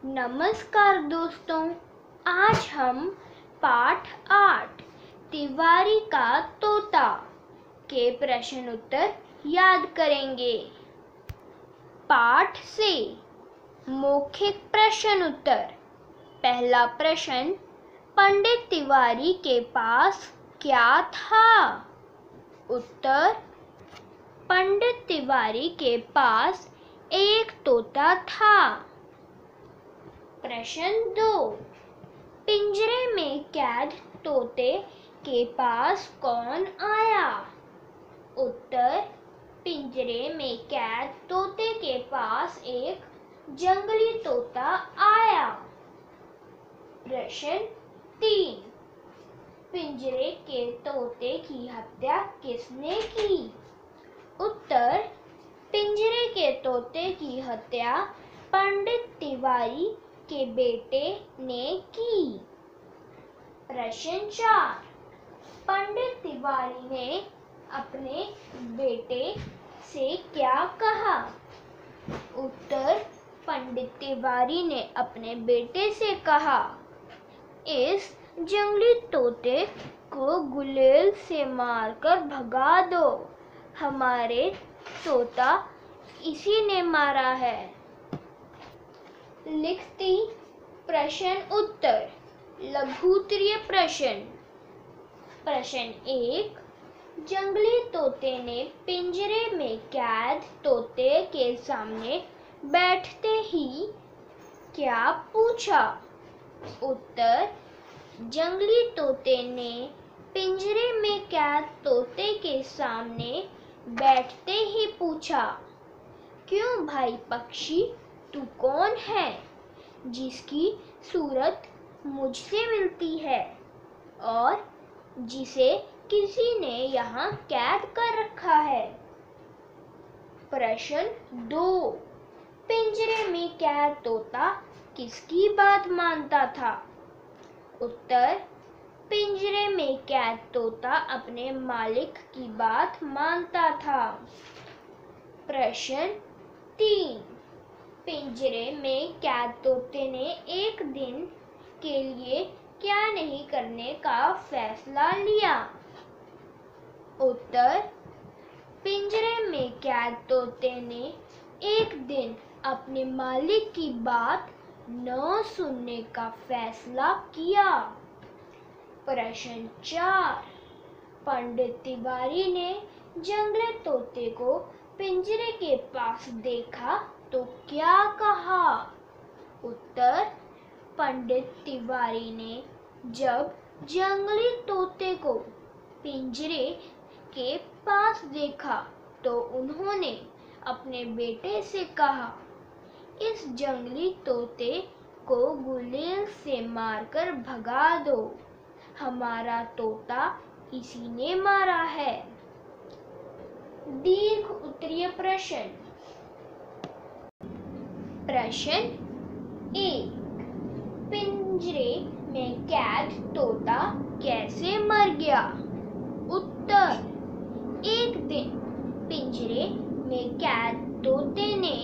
नमस्कार दोस्तों, आज हम पाठ 8 तिवारी का तोता के प्रश्न उत्तर याद करेंगे। पाठ से मौखिक प्रश्न उत्तर। पहला प्रश्न, पंडित तिवारी के पास क्या था? उत्तर, पंडित तिवारी के पास एक तोता था। प्रश्न 2, पिंजरे में कैद तोते के पास कौन आया? उत्तर, पिंजरे में कैद तोते के पास एक जंगली तोता आया। प्रश्न 3, पिंजरे के तोते की हत्या किसने की? उत्तर, पिंजरे के तोते की हत्या पंडित तिवारी के बेटे ने की। प्रश्न 4, पंडित तिवारी ने अपने बेटे से क्या कहा? उत्तर, पंडित तिवारी ने अपने बेटे से कहा, इस जंगली तोते को गुलेल से मारकर भगा दो, हमारे तोता इसी ने मारा है। लिखती प्रश्न उत्तर। लघुत्तरीय प्रश्न। प्रश्न 1, जंगली तोते ने पिंजरे में कैद तोते के सामने बैठते ही क्या पूछा? उत्तर, जंगली तोते ने पिंजरे में कैद तोते के सामने बैठते ही पूछा, क्यों भाई पक्षी, तू कौन है जिसकी सूरत मुझसे मिलती है और जिसे किसी ने यहाँ कैद कर रखा है? प्रश्न 2, पिंजरे में कैद तोता किसकी बात मानता था? उत्तर, पिंजरे में कैद तोता अपने मालिक की बात मानता था। प्रश्न 3, पिंजरे में कैद तोते ने एक दिन के लिए क्या नहीं करने का फैसला लिया? उत्तर, पिंजरे में कैद तोते ने एक दिन अपने मालिक की बात न सुनने का फैसला किया। प्रश्न 4, पंडित तिवारी ने जंगली तोते को पिंजरे के पास देखा तो क्या कहा? उत्तर, पंडित तिवारी ने जब जंगली तोते को पिंजरे के पास देखा तो उन्होंने अपने बेटे से कहा, इस जंगली तोते को गुलेल से मारकर भगा दो, हमारा तोता इसी ने मारा है। दीर्घ उत्तरीय प्रश्न। प्रश्न 1, पिंजरे में कैद तोता कैसे मर गया? उत्तर, एक दिन पिंजरे में कैद तोते ने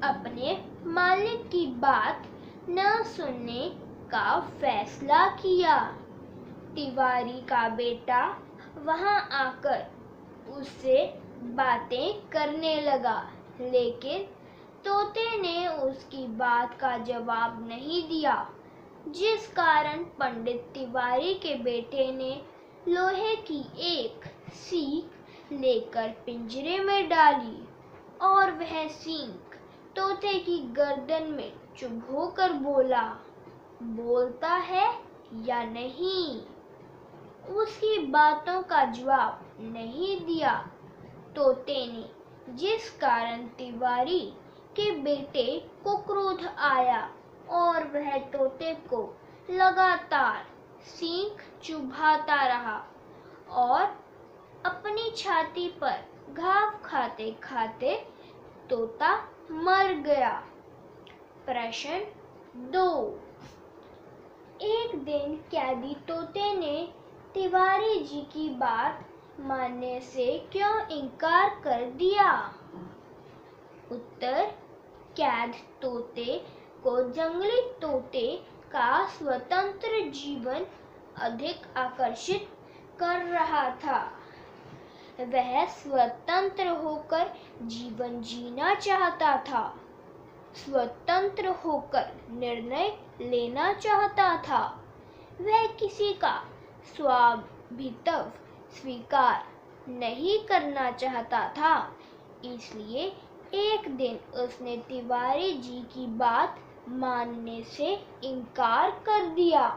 अपने मालिक की बात न सुनने का फैसला किया। तिवारी का बेटा वहां आकर उससे बातें करने लगा, लेकिन तोते ने उसकी बात का जवाब नहीं दिया, जिस कारण पंडित तिवारी के बेटे ने लोहे की एक सीख लेकर पिंजरे में डाली और वह सीख तोते की गर्दन में चुभोकर बोला, बोलता है या नहीं? उसकी बातों का जवाब नहीं दिया तोते ने, जिस कारण तिवारी के बेटे को क्रोध आया और वह तोते को लगातार सींग चुभाता रहा और अपनी छाती पर घाव खाते खाते तोता मर गया। प्रश्न 2, एक दिन कैदी तोते ने तिवारी जी की बात मानने से क्यों इनकार कर दिया? उत्तर, कैद तोते को जंगली तोते का स्वतंत्र जीवन अधिक आकर्षित कर रहा था। वह स्वतंत्र होकर जीवन जीना चाहता था, स्वतंत्र होकर निर्णय लेना चाहता था। वह किसी का स्वामित्व स्वीकार नहीं करना चाहता था। इसलिए एक दिन उसने तिवारी जी की बात मानने से इनकार कर दिया।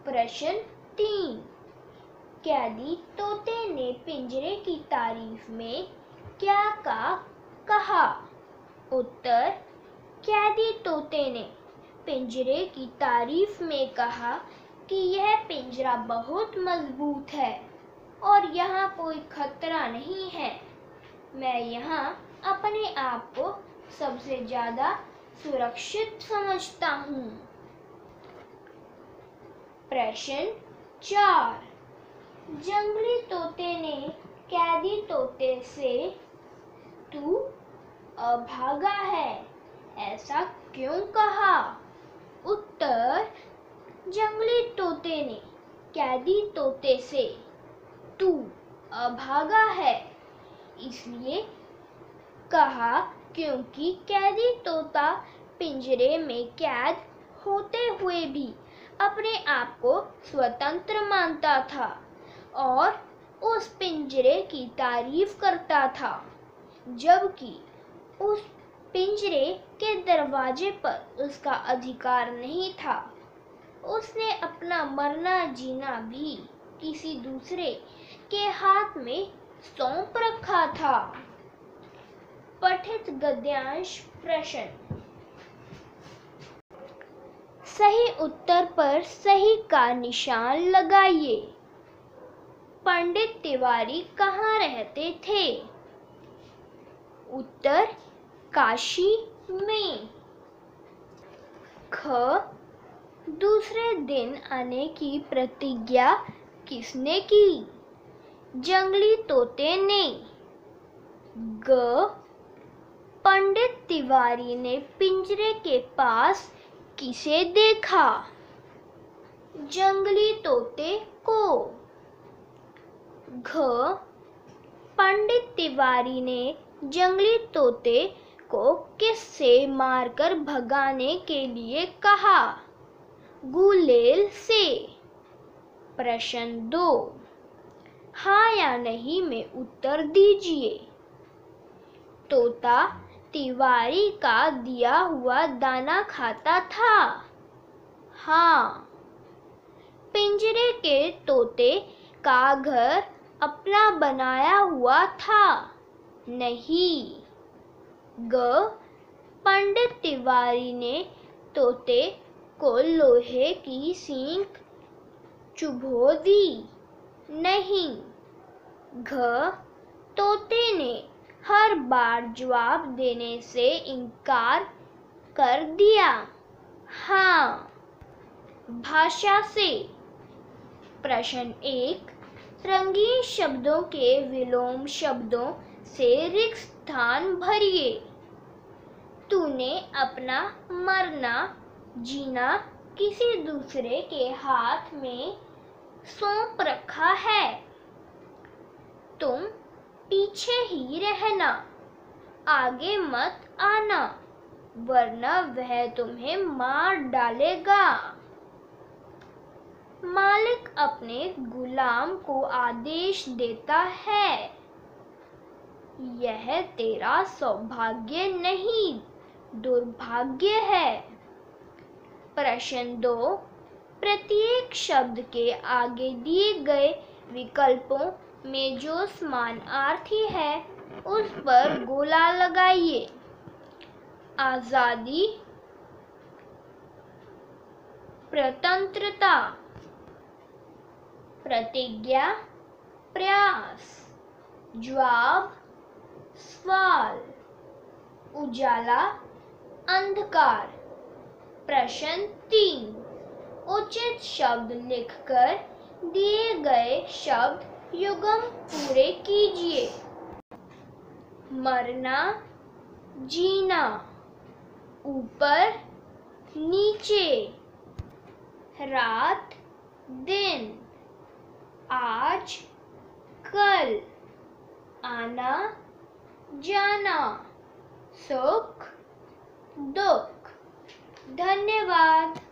प्रश्न 3। कैदी तोते ने पिंजरे की तारीफ में क्या कहा? उत्तर, कैदी तोते ने पिंजरे की तारीफ में कहा कि यह पिंजरा बहुत मजबूत है और यहाँ कोई खतरा नहीं है। मैं यहाँ अपने आप को सबसे ज्यादा सुरक्षित समझता हूँ। प्रश्न 4। जंगली तोते ने कैदी तोते से तू अभागा है, ऐसा क्यों कहा? उत्तर, जंगली तोते ने कैदी तोते से तू अभागा है इसलिए कहा क्योंकि कैदी तोता पिंजरे में कैद होते हुए भी अपने आप को स्वतंत्र मानता था और उस पिंजरे की तारीफ करता था, जबकि उस पिंजरे के दरवाजे पर उसका अधिकार नहीं था। उसने अपना मरना जीना भी किसी दूसरे के हाथ में सौंप रखा था। पठित गद्यांश प्रश्न। सही उत्तर पर सही का निशान लगाइए। पंडित तिवारी कहाँ रहते थे? उत्तर, काशी में। ख। दूसरे दिन आने की प्रतिज्ञा किसने की? जंगली तोते ने। ग। पंडित तिवारी ने पिंजरे के पास किसे देखा? जंगली तोते को। घ। पंडित तिवारी ने जंगली तोते को किससे मारकर भगाने के लिए कहा? गुलेल से। प्रश्न 2। हाँ या नहीं में उत्तर दीजिए। तोता तिवारी का दिया हुआ दाना खाता था। हाँ। पिंजरे के तोते का घर अपना बनाया हुआ था। नहीं। ग। पंडित तिवारी ने तोते को लोहे की सींग चुभो दी। नहीं। घ। तोते ने हर बार जवाब देने से इनकार कर दिया। हाँ। भाषा से। प्रश्न 1। रंगीन शब्दों के विलोम शब्दों से रिक्त स्थान भरिए। तूने अपना मरना जीना किसी दूसरे के हाथ में सौंप रखा है। तुम पीछे ही रहना, आगे मत आना, वरना वह तुम्हें मार डालेगा। मालिक अपने गुलाम को आदेश देता है। यह तेरा सौभाग्य नहीं, दुर्भाग्य है। प्रश्न 2। प्रत्येक शब्द के आगे दिए गए विकल्पों में जो समानार्थी है उस पर गोला लगाइए। आजादी, स्वतंत्रता, प्रतिज्ञा, प्रयास, जवाब, सवाल, उजाला, अंधकार। प्रश्न 3। उचित शब्द लिखकर दिए गए शब्द युग्म पूरे कीजिए। मरना, जीना, ऊपर नीचे, रात दिन, आज कल, आना जाना, सुख दुख। धन्यवाद।